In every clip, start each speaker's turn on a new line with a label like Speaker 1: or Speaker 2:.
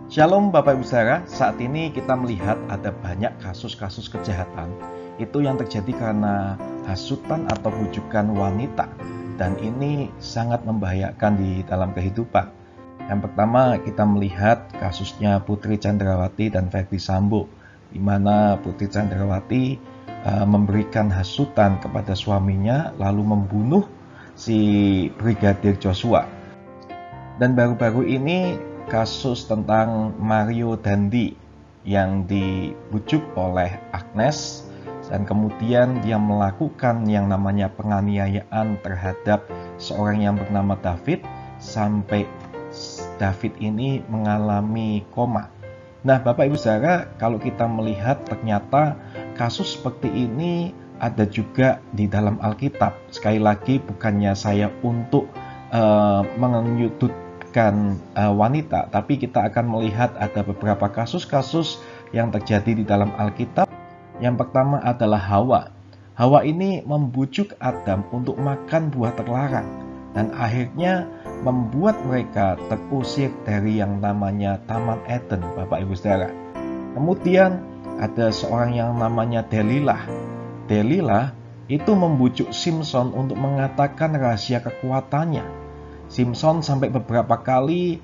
Speaker 1: Shalom Bapak Ibu Saudara, saat ini kita melihat ada banyak kasus-kasus kejahatan itu yang terjadi karena hasutan atau bujukan wanita, dan ini sangat membahayakan di dalam kehidupan. Yang pertama, kita melihat kasusnya Putri Chandrawati dan Verdi Sambo, di mana Putri Chandrawati memberikan hasutan kepada suaminya lalu membunuh si Brigadir Joshua. Dan baru-baru ini kasus tentang Mario Dandi yang dibujuk oleh Agnes, dan kemudian dia melakukan yang namanya penganiayaan terhadap seorang yang bernama David sampai David ini mengalami koma. Nah, Bapak Ibu Saudara, kalau kita melihat ternyata kasus seperti ini ada juga di dalam Alkitab. Sekali lagi, bukannya saya untuk menyudutkan wanita, tapi kita akan melihat ada beberapa kasus-kasus yang terjadi di dalam Alkitab. Yang pertama adalah Hawa. Hawa ini membujuk Adam untuk makan buah terlarang, dan akhirnya membuat mereka terusir dari yang namanya Taman Eden, Bapak Ibu Saudara. Kemudian ada seorang yang namanya Delilah. Delilah itu membujuk Simpson untuk mengatakan rahasia kekuatannya. Simpson sampai beberapa kali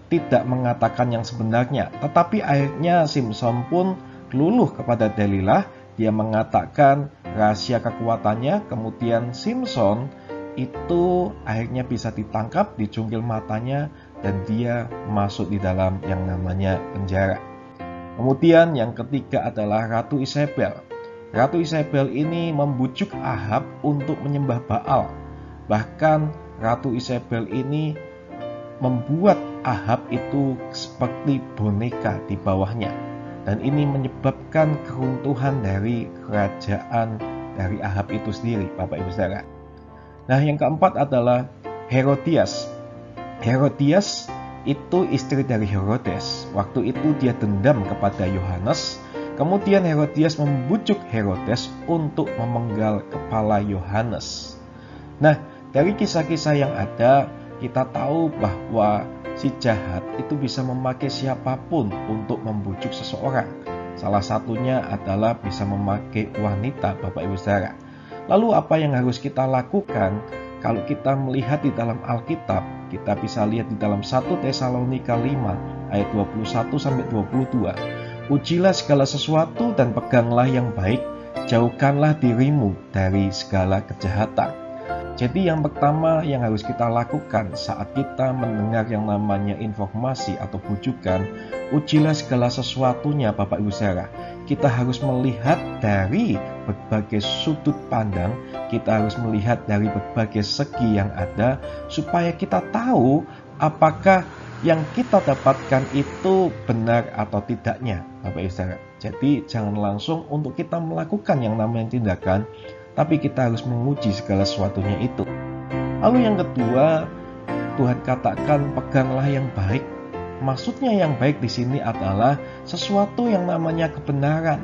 Speaker 1: tidak mengatakan yang sebenarnya, tetapi akhirnya Simpson pun luluh kepada Delilah. Dia mengatakan rahasia kekuatannya, kemudian Simpson itu akhirnya bisa ditangkap, dicungkil matanya, dan dia masuk di dalam yang namanya penjara. Kemudian yang ketiga adalah Ratu Isabel. Ratu Isabel ini membujuk Ahab untuk menyembah Baal. Bahkan Ratu Isabel ini membuat Ahab itu seperti boneka di bawahnya. Dan ini menyebabkan keruntuhan dari kerajaan dari Ahab itu sendiri, Bapak Ibu Saudara. Nah, yang keempat adalah Herodias. Herodias itu istri dari Herodes. Waktu itu dia dendam kepada Yohanes. Kemudian Herodias membujuk Herodes untuk memenggal kepala Yohanes. Nah, dari kisah-kisah yang ada, kita tahu bahwa si jahat itu bisa memakai siapapun untuk membujuk seseorang. Salah satunya adalah bisa memakai wanita, Bapak Ibu Saudara. Lalu apa yang harus kita lakukan? Kalau kita melihat di dalam Alkitab, kita bisa lihat di dalam 1 Tesalonika 5 ayat 21-22. Ujilah segala sesuatu dan peganglah yang baik, jauhkanlah dirimu dari segala kejahatan. Jadi yang pertama yang harus kita lakukan saat kita mendengar yang namanya informasi atau bujukan, ujilah segala sesuatunya, Bapak Ibu Saudara. Kita harus melihat dari berbagai sudut pandang, kita harus melihat dari berbagai segi yang ada, supaya kita tahu apakah yang kita dapatkan itu benar atau tidaknya, Bapak Ibu Saudara. Jadi jangan langsung untuk kita melakukan yang namanya tindakan, tapi kita harus menguji segala sesuatunya itu. Lalu yang kedua, Tuhan katakan peganglah yang baik. Maksudnya yang baik di sini adalah sesuatu yang namanya kebenaran.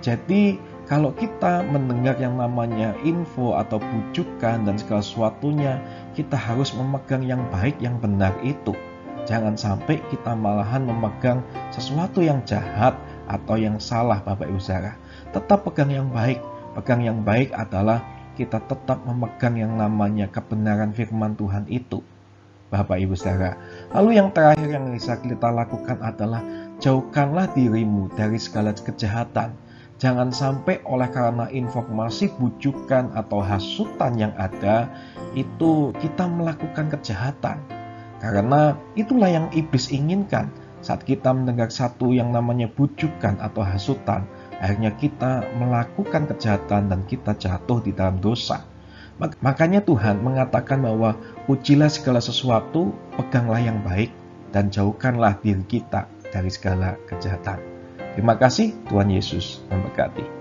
Speaker 1: Jadi kalau kita mendengar yang namanya info atau bujukan dan segala sesuatunya, kita harus memegang yang baik, yang benar itu. Jangan sampai kita malahan memegang sesuatu yang jahat atau yang salah, Bapak Ibu Saudara. Tetap pegang yang baik. Pegang yang baik adalah kita tetap memegang yang namanya kebenaran firman Tuhan itu, Bapak Ibu Saudara. Lalu yang terakhir yang bisa kita lakukan adalah jauhkanlah dirimu dari segala kejahatan. Jangan sampai oleh karena informasi bujukan atau hasutan yang ada, itu kita melakukan kejahatan. Karena itulah yang iblis inginkan. Saat kita mendengar satu yang namanya bujukan atau hasutan, akhirnya kita melakukan kejahatan dan kita jatuh di dalam dosa. Makanya Tuhan mengatakan bahwa ujilah segala sesuatu, peganglah yang baik, dan jauhkanlah diri kita dari segala kejahatan. Terima kasih, Tuhan Yesus memberkati.